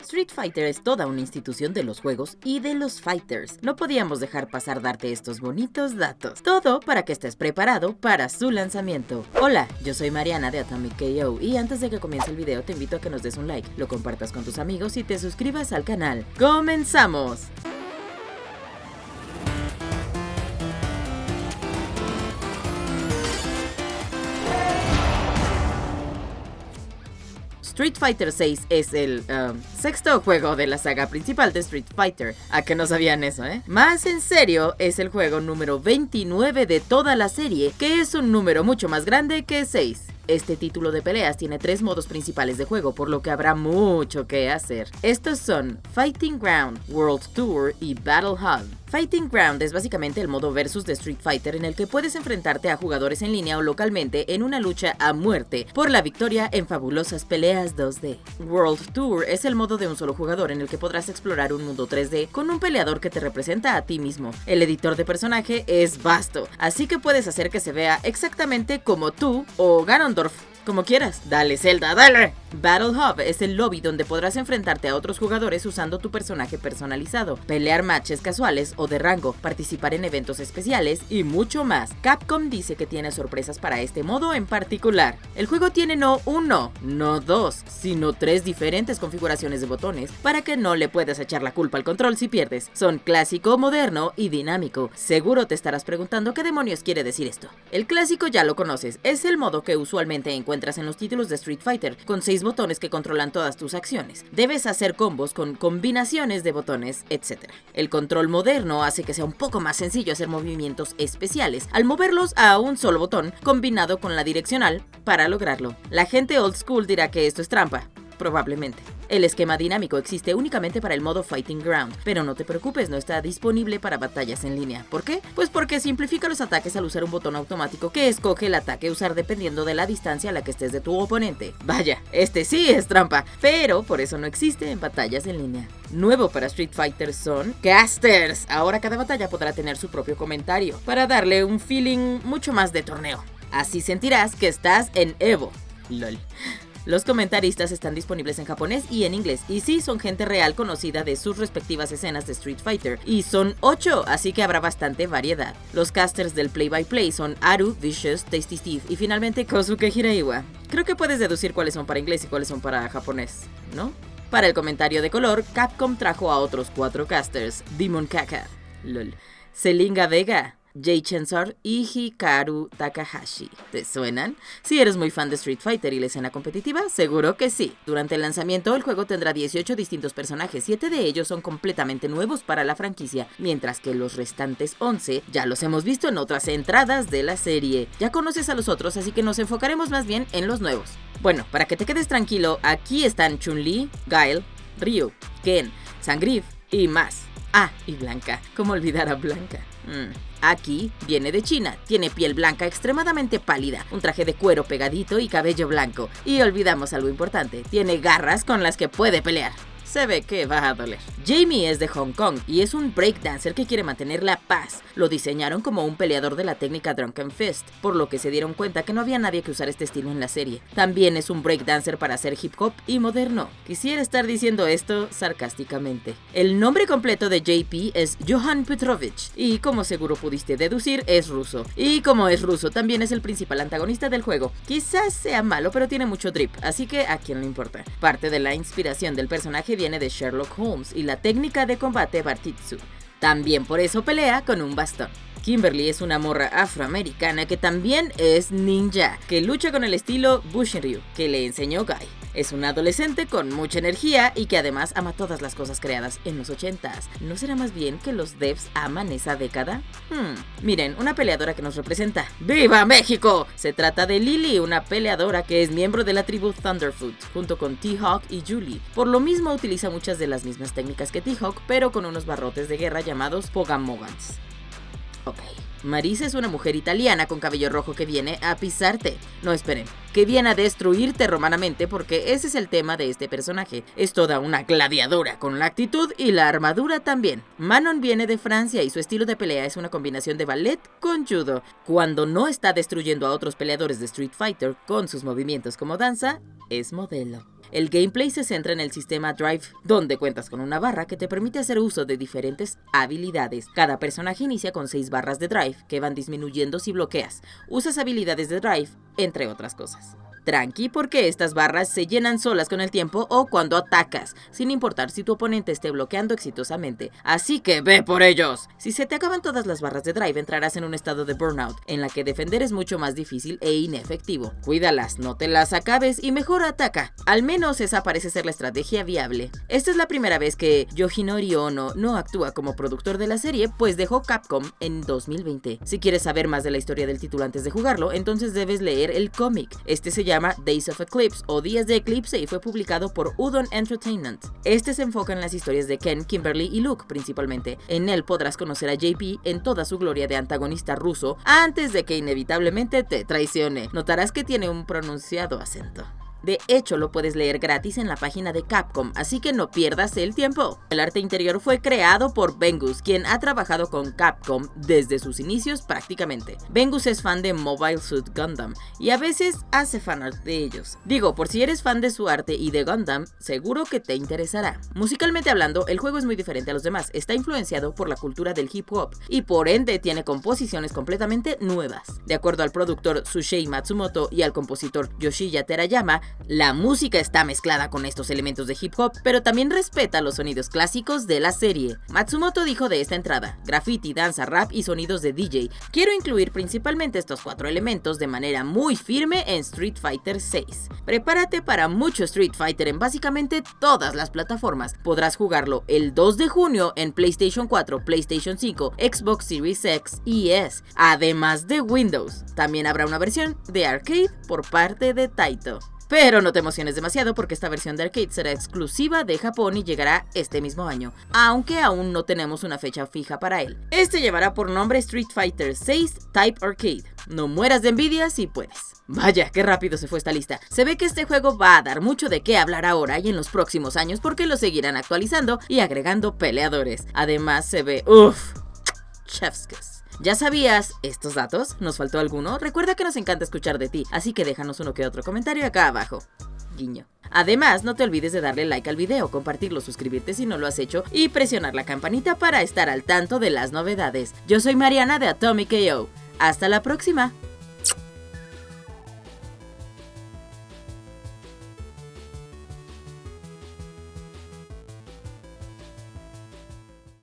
Street Fighter es toda una institución de los juegos y de los fighters. No podíamos dejar pasar darte estos bonitos datos. Todo para que estés preparado para su lanzamiento. Hola, yo soy Mariana de Atomic KO y antes de que comience el video te invito a que nos des un like, lo compartas con tus amigos y te suscribas al canal. ¡Comenzamos! Street Fighter VI es el sexto juego de la saga principal de Street Fighter. ¿A que no sabían eso, Más en serio, es el juego número 29 de toda la serie, que es un número mucho más grande que 6. Este título de peleas tiene 3 modos principales de juego, por lo que habrá mucho que hacer. Estos son Fighting Ground, World Tour y Battle Hub. Fighting Ground es básicamente el modo versus de Street Fighter en el que puedes enfrentarte a jugadores en línea o localmente en una lucha a muerte por la victoria en fabulosas peleas 2D. World Tour es el modo de un solo jugador en el que podrás explorar un mundo 3D con un peleador que te representa a ti mismo. El editor de personaje es vasto, así que puedes hacer que se vea exactamente como tú o Ganondorf. Como quieras, dale Zelda, dale. Battle Hub es el lobby donde podrás enfrentarte a otros jugadores usando tu personaje personalizado, pelear matches casuales o de rango, participar en eventos especiales y mucho más. Capcom dice que tiene sorpresas para este modo en particular. El juego tiene no uno, no dos, sino 3 diferentes configuraciones de botones para que no le puedas echar la culpa al control si pierdes. Son clásico, moderno y dinámico. Seguro te estarás preguntando qué demonios quiere decir esto. El clásico ya lo conoces, es el modo que usualmente encuentras en los títulos de Street Fighter, con 6 botones que controlan todas tus acciones. Debes hacer combos con combinaciones de botones, etc. El control moderno hace que sea un poco más sencillo hacer movimientos especiales, al moverlos a un solo botón combinado con la direccional para lograrlo. La gente old school dirá que esto es trampa. Probablemente. El esquema dinámico existe únicamente para el modo Fighting Ground, pero no te preocupes, no está disponible para batallas en línea. ¿Por qué? Pues porque simplifica los ataques al usar un botón automático que escoge el ataque a usar dependiendo de la distancia a la que estés de tu oponente. Vaya, este sí es trampa, pero por eso no existe en batallas en línea. Nuevo para Street Fighter son casters. Ahora cada batalla podrá tener su propio comentario, para darle un feeling mucho más de torneo. Así sentirás que estás en Evo. LOL. Los comentaristas están disponibles en japonés y en inglés, y sí, son gente real conocida de sus respectivas escenas de Street Fighter, y son 8, así que habrá bastante variedad. Los casters del play-by-play son Aru, Vicious, Tasty Steve y finalmente Kosuke Hiraiwa. Creo que puedes deducir cuáles son para inglés y cuáles son para japonés, ¿no? Para el comentario de color, Capcom trajo a otros 4 casters: Demon Kaka, LOL, Selinga Vega, Jay Chensor y Hikaru Takahashi. ¿Te suenan? Si eres muy fan de Street Fighter y la escena competitiva, seguro que sí. Durante el lanzamiento, el juego tendrá 18 distintos personajes, 7 de ellos son completamente nuevos para la franquicia, mientras que los restantes 11 ya los hemos visto en otras entradas de la serie. Ya conoces a los otros, así que nos enfocaremos más bien en los nuevos. Bueno, para que te quedes tranquilo, aquí están Chun-Li, Guile, Ryu, Ken, Zangief y más. Ah, y Blanca. ¿Cómo olvidar a Blanca? Aquí viene de China, tiene piel blanca extremadamente pálida, un traje de cuero pegadito y cabello blanco. Y olvidamos algo importante, tiene garras con las que puede pelear. Se ve que va a doler. Jamie es de Hong Kong y es un breakdancer que quiere mantener la paz. Lo diseñaron como un peleador de la técnica Drunken Fist, por lo que se dieron cuenta que no había nadie que usara este estilo en la serie. También es un breakdancer para hacer hip hop y moderno. Quisiera estar diciendo esto sarcásticamente. El nombre completo de JP es Johan Petrovich y como seguro pudiste deducir es ruso. Y como es ruso también es el principal antagonista del juego. Quizás sea malo pero tiene mucho drip, así que a quién le importa. Parte de la inspiración del personaje viene de Sherlock Holmes y la técnica de combate Bartitsu. También por eso pelea con un bastón. Kimberly es una morra afroamericana que también es ninja, que lucha con el estilo Bushinryu, que le enseñó Guy. Es una adolescente con mucha energía y que además ama todas las cosas creadas en los 80s. ¿No será más bien que los devs aman esa década? Miren, una peleadora que nos representa. ¡Viva México! Se trata de Lily, una peleadora que es miembro de la tribu Thunderfoot, junto con T-Hawk y Julie. Por lo mismo utiliza muchas de las mismas técnicas que T-Hawk, pero con unos barrotes de guerra llamados Pogamogans. Ok. Marisa es una mujer italiana con cabello rojo que viene a pisarte. No esperen, que viene a destruirte romanamente porque ese es el tema de este personaje. Es toda una gladiadora con la actitud y la armadura también. Manon viene de Francia y su estilo de pelea es una combinación de ballet con judo. Cuando no está destruyendo a otros peleadores de Street Fighter con sus movimientos como danza, es modelo. El gameplay se centra en el sistema Drive, donde cuentas con una barra que te permite hacer uso de diferentes habilidades. Cada personaje inicia con 6 barras de Drive, que van disminuyendo si bloqueas, usas habilidades de Drive, entre otras cosas. Tranqui, porque estas barras se llenan solas con el tiempo o cuando atacas, sin importar si tu oponente esté bloqueando exitosamente. Así que ve por ellos. Si se te acaban todas las barras de Drive, entrarás en un estado de burnout, en la que defender es mucho más difícil e inefectivo. Cuídalas, no te las acabes y mejor ataca. Al menos esa parece ser la estrategia viable. Esta es la primera vez que Yoshinori Ono no actúa como productor de la serie, pues dejó Capcom en 2020. Si quieres saber más de la historia del título antes de jugarlo, entonces debes leer el cómic. Este se llama Days of Eclipse o Días de Eclipse y fue publicado por Udon Entertainment. Este se enfoca en las historias de Ken, Kimberly y Luke principalmente. En él podrás conocer a JP en toda su gloria de antagonista ruso antes de que inevitablemente te traicione. Notarás que tiene un pronunciado acento. De hecho, lo puedes leer gratis en la página de Capcom, así que no pierdas el tiempo. El arte interior fue creado por Bengus, quien ha trabajado con Capcom desde sus inicios prácticamente. Bengus es fan de Mobile Suit Gundam y a veces hace fanart de ellos. Digo, por si eres fan de su arte y de Gundam, seguro que te interesará. Musicalmente hablando, el juego es muy diferente a los demás. Está influenciado por la cultura del hip hop y por ende tiene composiciones completamente nuevas. De acuerdo al productor Tsushei Matsumoto y al compositor Yoshiya Terayama, la música está mezclada con estos elementos de hip hop, pero también respeta los sonidos clásicos de la serie. Matsumoto dijo de esta entrada: graffiti, danza, rap y sonidos de DJ. Quiero incluir principalmente estos 4 elementos de manera muy firme en Street Fighter 6. Prepárate para mucho Street Fighter en básicamente todas las plataformas. Podrás jugarlo el 2 de junio en PlayStation 4, PlayStation 5, Xbox Series X y S, además de Windows. También habrá una versión de arcade por parte de Taito. Pero no te emociones demasiado porque esta versión de arcade será exclusiva de Japón y llegará este mismo año, aunque aún no tenemos una fecha fija para él. Este llevará por nombre Street Fighter 6 Type Arcade. No mueras de envidia si puedes. Vaya, qué rápido se fue esta lista. Se ve que este juego va a dar mucho de qué hablar ahora y en los próximos años porque lo seguirán actualizando y agregando peleadores. Además se ve, chef's kiss. ¿Ya sabías estos datos? ¿Nos faltó alguno? Recuerda que nos encanta escuchar de ti, así que déjanos uno que otro comentario acá abajo. Guiño. Además, no te olvides de darle like al video, compartirlo, suscribirte si no lo has hecho y presionar la campanita para estar al tanto de las novedades. Yo soy Mariana de Atomic KO. Hasta la próxima.